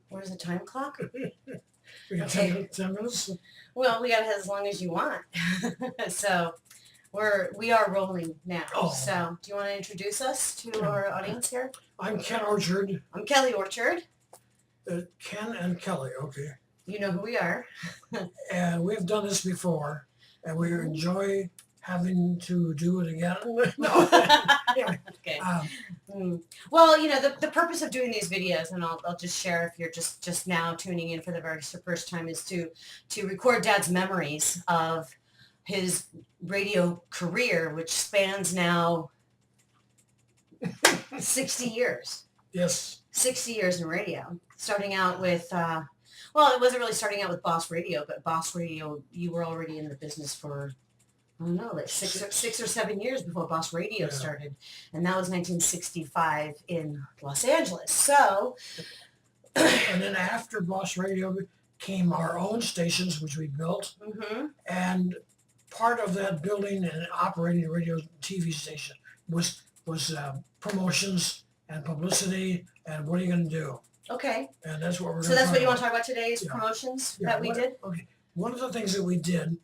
Where's the time clock? We got Okay. 10 minutes. Well, we got it as long as you want. So we are rolling now. Oh. So do you want to introduce us to our audience here? I'm Ken Orchard. I'm Kelly Orchard. Ken and Kelly, okay. You know who we are. And we've done this before, and we enjoy having to do it again. No. Okay. Well, the purpose of doing these videos, and I'll just share if you're just now tuning in for the very first time, is to record Dad's memories of his radio career, which spans now 60 years. Yes. 60 years in radio, starting out with, well, it wasn't really starting out with Boss Radio, but Boss Radio, you were already in the business for, I don't know, like six or 7 years before Boss Radio started. And that was 1965 in Los Angeles. So. And then after Boss Radio came our own stations, which we built. Mm-hmm. And part of that building and operating a radio and TV station was promotions and publicity and what are you going to do? Okay. And that's what we're going to So that's what you want to talk about today is promotions that we did? Okay. One of the things that we did,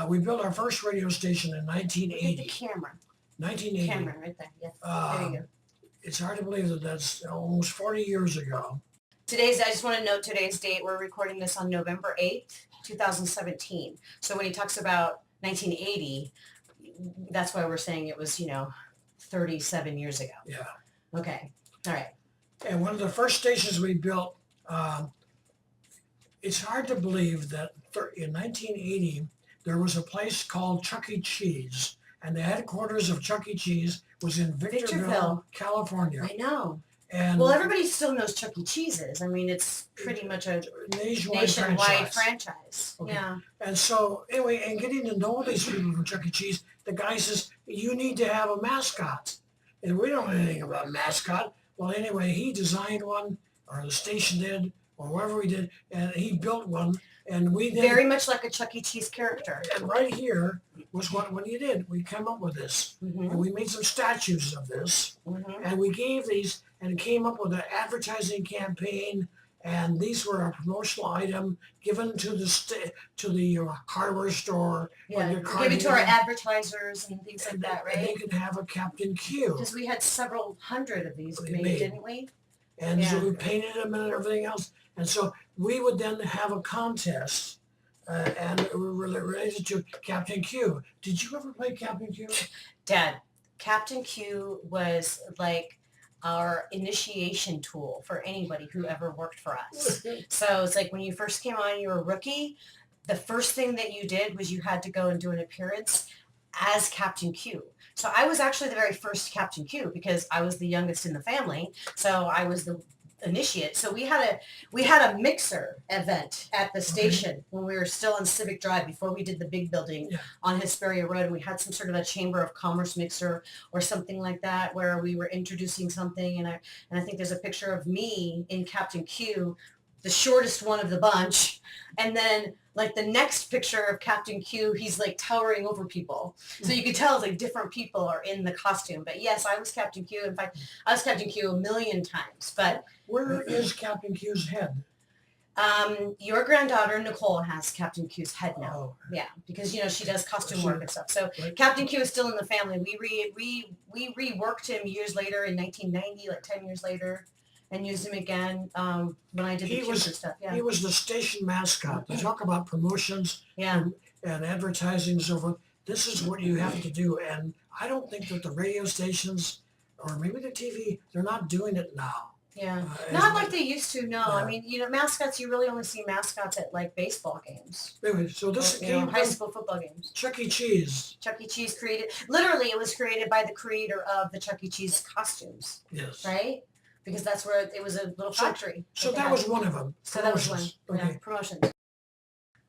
we built our first radio station in 1980. The camera. 1980. Camera right there. Yeah. There you go. It's hard to believe that that's almost 40 years ago. I just want to note today's date. We're recording this on November 8th, 2017. So when he talks about 1980, that's why we're saying it was, 37 years ago. Yeah. Okay. All right. And one of the first stations we built, it's hard to believe that in 1980, there was a place called Chuck E. Cheese, and the headquarters of Chuck E. Cheese was in Victorville, California. I know. And well, everybody still knows Chuck E. Cheese is. I mean, it's pretty much a nationwide franchise. Okay. Yeah. And so, anyway, and getting to know these people from Chuck E. Cheese, the guy says, you need to have a mascot. And we don't know anything about mascot. Well, anyway, he designed one, or the station did, or whoever we did, and he built one. And we then, very much like a Chuck E. Cheese character. And right here was what he did. We came up with this. Mm-hmm. And we made some statues of this. Mm-hmm. And we gave these and came up with an advertising campaign. And these were a promotional item given to the hardware store. Yeah, give it to our advertisers and things like that, right? And they could have a Captain Q. Because we had several hundred of these made, didn't we? And so we painted them and everything else. And so we would then have a contest and related to Captain Q. Did you ever play Captain Q? Dad, Captain Q was like our initiation tool for anybody who ever worked for us. So it's like when you first came on, you were a rookie. The first thing that you did was you had to go and do an appearance as Captain Q. So I was actually the very first Captain Q because I was the youngest in the family. So I was the initiate. So we had a mixer event at the station when we were still on Civic Drive before we did the big building on Hesperia Road, and we had some sort of a Chamber of Commerce mixer or something like that where we were introducing something, and I think there's a picture of me in Captain Q, the shortest one of the bunch, and then like the next picture of Captain Q, he's like towering over people. So you could tell it's like different people are in the costume. But yes, I was Captain Q. In fact, I was Captain Q a million times. But where is Captain Q's head? Your granddaughter, Nicole, has Captain Q's head now. Oh. Yeah, because, she does costume work and stuff. So Captain Q is still in the family. We reworked him years later in 1990, like 10 years later. And used him again when I did the future stuff. Yeah. He was the station mascot. They talk about promotions and advertising and so forth. This is what you have to do. And I don't think that the radio stations or maybe the TV, they're not doing it now. Yeah. Not like they used to, no. Yeah. I mean, mascots, you really only see mascots at like baseball games. Anyway, so this came high school football games. Chuck E. Cheese. Chuck E. Cheese literally it was created by the creator of the Chuck E. Cheese costumes. Yes. Right? Because that's where it was a little factory. So that was one of them. So that was one. Okay. Yeah, promotions.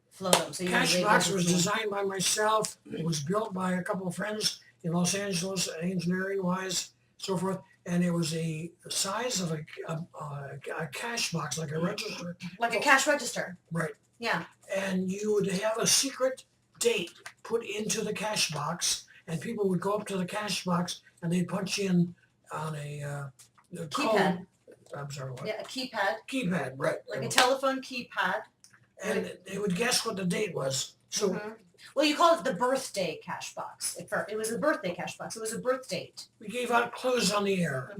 Flow. So Cashbox was designed by myself. It was built by a couple of friends in Los Angeles, engineering-wise, so forth. And it was the size of a cash box, like a register. Like a cash register. Right. Yeah. And you would have a secret date put into the cash box, and people would go up to the cash box, and they'd punch in on a code, I'm sorry, what? Yeah, a keypad. Keypad, right. Like a telephone keypad. And they would guess what the date was. So, well, you call it the birthday cash box. It was a birthday cash box. It was a birth date. we gave out clues on the air.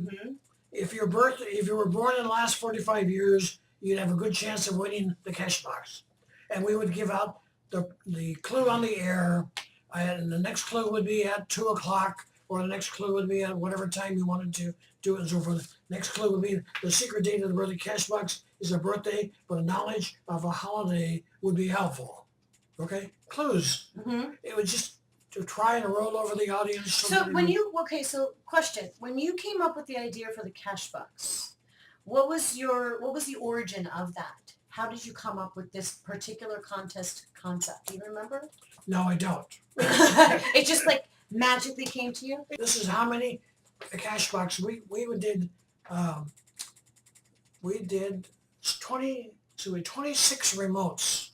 If you were born in the last 45 years, you'd have a good chance of winning the cash box. And we would give out the clue on the air, and the next clue would be at 2 o'clock, or the next clue would be at whatever time you wanted to do it and so forth. Next clue would be the secret date of the birthday cash box is a birthday, but a knowledge of a holiday would be helpful. Okay? Clues. It was just to try and roll over the audience. So question. When you came up with the idea for the cash box, what was the origin of that? How did you come up with this particular contest concept? Do you remember? No, I don't. It just like magically came to you? This is how many the cash box we did 26 remotes.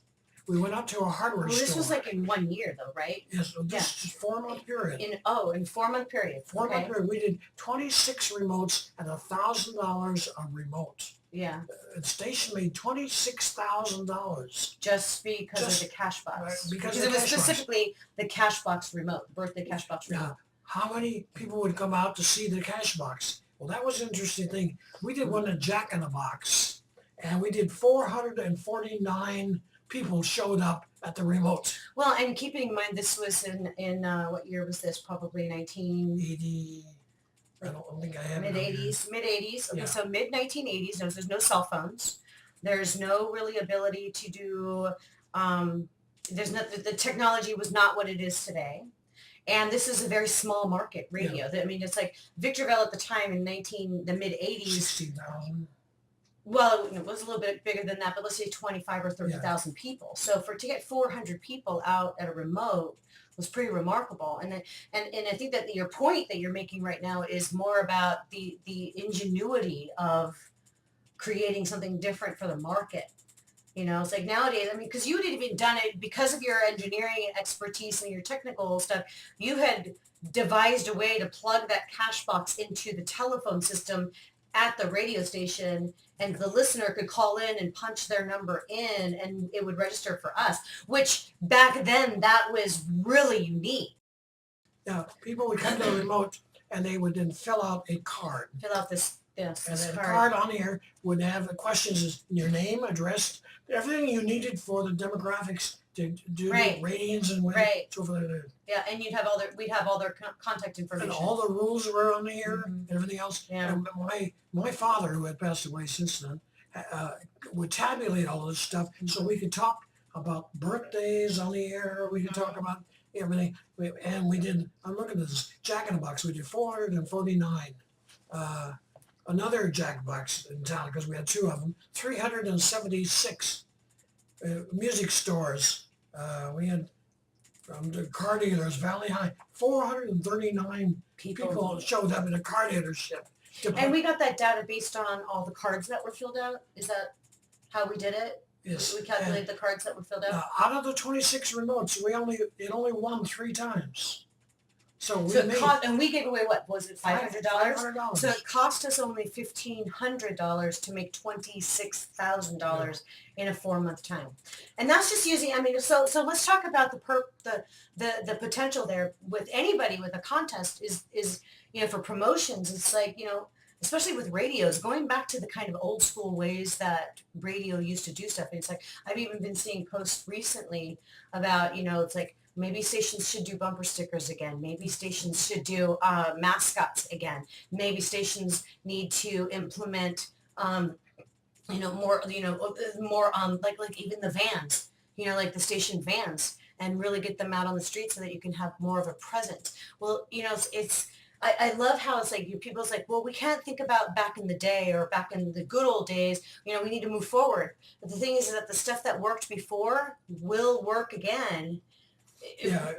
We went out to a hardware store. Well, this was like in 1 year though, right? Yes, so this is 4-month period. In 4-month period. 4-month period. We did 26 remotes at $1,000 a remote. Yeah. The station made $26,000. Just because of the cash box. Right, because it was specifically the cash box remote, birthday cash box remote. Yeah. How many people would come out to see the cash box? Well, that was an interesting thing. We did one at Jack in the Box, and we did 449 people showed up at the remote. Well, and keeping in mind this was in what year was this? Probably 1980. I don't think I have mid-80s. Mid-80s. Okay, Yeah. so mid-1980s. There's no cell phones. There's no really ability to do. There's not the technology was not what it is today. And this is a very small market radio. I mean, it's like Victorville at the time in the mid-80s. 60,000. Well, it was a little bit bigger than that, but let's say 25 or 30,000 people. So to get 400 people out at a remote was pretty remarkable. And I think that your point that you're making right now is more about the ingenuity of creating something different for the market. You know, it's like nowadays, I mean, because you had even done it because of your engineering expertise and your technical stuff, you had devised a way to plug that cash box into the telephone system at the radio station, and the listener could call in and punch their number in, and it would register for us, which back then that was really unique. Now, people would come to the remote, and they would then fill out a card. Fill out this And then the card on here would have the questions as your name, address, everything you needed for the demographics to do the ratings and so forth. Yeah, and we'd have all their contact information. And all the rules were on here and everything else. Yeah. And my father, who had passed away since then, would tabulate all this stuff so we could talk about birthdays on the air. We could talk about everything. And we did, I'm looking at this, Jack in the Box. We did 449. Another Jack Box in town, because we had two of them, 376 music stores. We had from the car dealers, Valley High, 439 people showed up in a car dealership. And we got that data based on all the cards that were filled out? Is that how we did it? Yes. We calculated the cards that were filled out? Out of the 26 remotes, it only won 3 times. So we gave away, what was it, $500? $500. So it cost us only $1,500 to make $26,000 in a 4-month time, and that's just using. I mean, so let's talk about the potential there with anybody with a contest is for promotions. It's like especially with radios, going back to the kind of old school ways that radio used to do stuff. It's like I've even been seeing posts recently about it's like. Maybe stations should do bumper stickers again. Maybe stations should do mascots again. Maybe stations need to implement, more, like even the vans, like the station vans, and really get them out on the street so that you can have more of a presence. Well, I love how it's like people's like, well, we can't think about back in the day or back in the good old days. We need to move forward. But the thing is that the stuff that worked before will work again.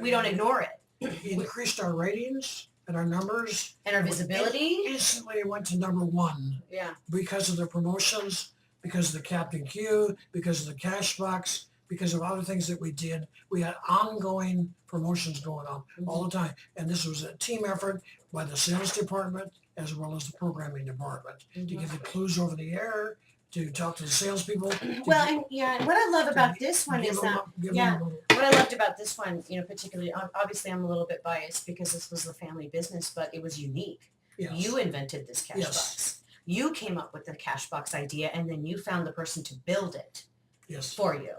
We don't ignore it. We increased our ratings and our numbers. And our visibility. Instantly went to number 1. Yeah. Because of the promotions, because of the Captain Q, because of the cash box, because of other things that we did. We had ongoing promotions going on all the time. And this was a team effort by the sales department as well as the programming department to give the clues over the air, to talk to the salespeople. Well, and what I love about this one is that, what I loved about this one, particularly, obviously I'm a little bit biased because this was the family business, but it was unique. Yes. You invented this cash box. You came up with the cash box idea, and then you found the person to build it for you.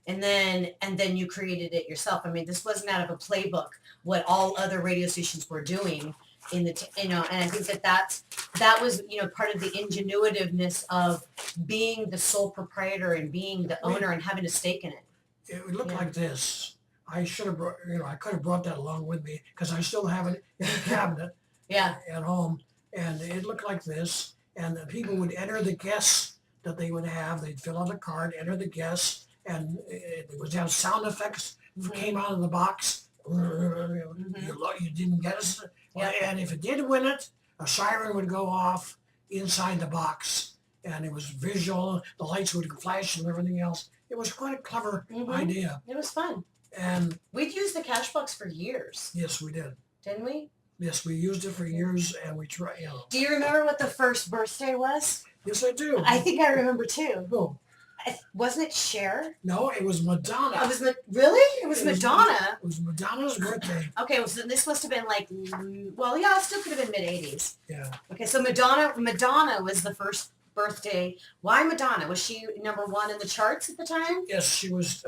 And then you created it yourself. I mean, this wasn't out of a playbook, what all other radio stations were doing in the, and I think that was, part of the ingenuitiveness of being the sole proprietor and being the owner and having a stake in it. It would look like this. I should have brought, I could have brought that along with me because I still have it in the cabinet at home. And it looked like this. And the people would enter the guests that they would have. They'd fill out a card, enter the guests, and it would have sound effects came out of the box. You didn't get us. And if it did win it, a siren would go off inside the box. And it was visual. The lights would flash and everything else. It was quite a clever idea. It was fun. And we'd used the cash box for years. Yes, we did. Didn't we? Yes, we used it for years, and we tried. Do you remember what the first birthday was? Yes, I do. I think I remember too. Who? Wasn't it Cher? No, it was Madonna. It was really? It was Madonna. It was Madonna's birthday. Okay, well, so this must have been like, it still could have been mid-'80s. Yeah. Okay, so Madonna was the first birthday. Why Madonna? Was she number one in the charts at the time? Yes, she was.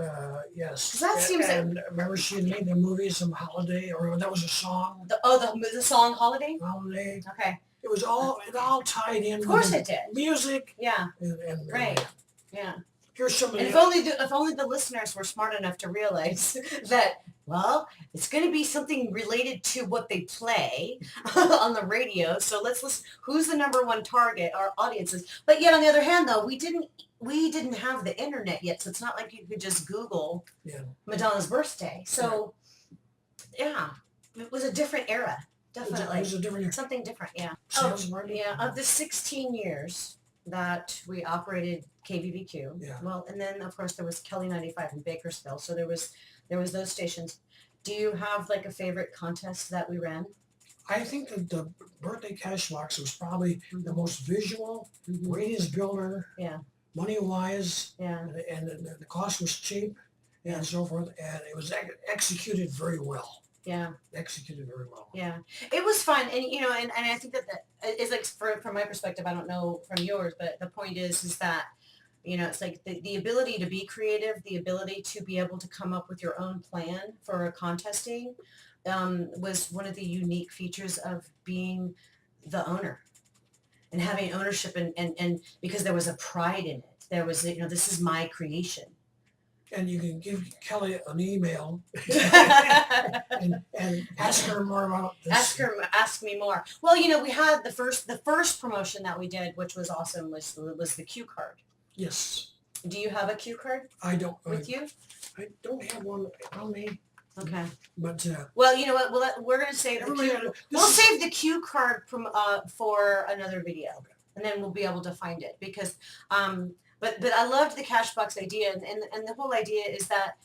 Yes. That seems remember she had made the movie some holiday, or that was a song. The song Holiday. Holiday. Okay. It all tied in. Of course it did. Music. Yeah. And right. Yeah. Here's somebody. And if only the listeners were smart enough to realize that, well, it's going to be something related to what they play on the radio. So let's listen. Who's the number one target? Our audiences. But yet on the other hand, though, we didn't have the internet yet, so it's not like you could just Google Madonna's birthday. So yeah, it was a different era. Definitely. It was a different era. Something different. Yeah. Of the 16 years that we operated KVVQ. Yeah. Well, and then of course there was Kelly 95 in Bakersfield. So there was those stations. Do you have like a favorite contest that we ran? I think that the birthday cash box was probably the most visual, ratings builder. Yeah. Money wise. Yeah. And the cost was cheap and so forth, and it was executed very well. Yeah. Executed very well. Yeah. It was fun. And, and I think that is like, from my perspective, I don't know from yours, but the point is that, it's like the ability to be creative, the ability to be able to come up with your own plan for contesting was one of the unique features of being the owner and having ownership and because there was a pride in it. There was, this is my creation. And you can give Kelly an email and ask her more about this. Ask me more. Well, we had the first promotion that we did, which was awesome, was the cue card. Yes. Do you have a cue card? I don't. With you? I don't have one on me. Okay. But well, you know what? We're gonna save the cue. We'll save the cue card for another video, and then we'll be able to find it because. But I loved the cash box idea, and the whole idea is that,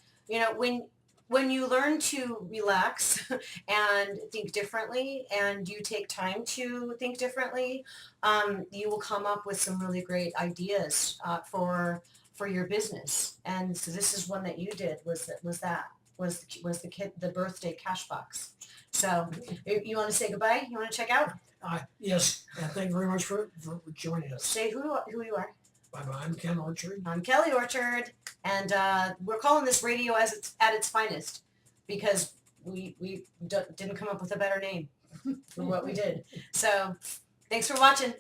when you learn to relax and think differently and you take time to think differently, you will come up with some really great ideas for your business. And so this is one that you did was the birthday cash box. So you want to say goodbye? You want to check out? Yes. Thank you very much for joining us. Say who you are. I'm Ken Orchard. I'm Kelly Orchard, and we're calling this radio at its finest because we didn't come up with a better name for what we did. So thanks for watching.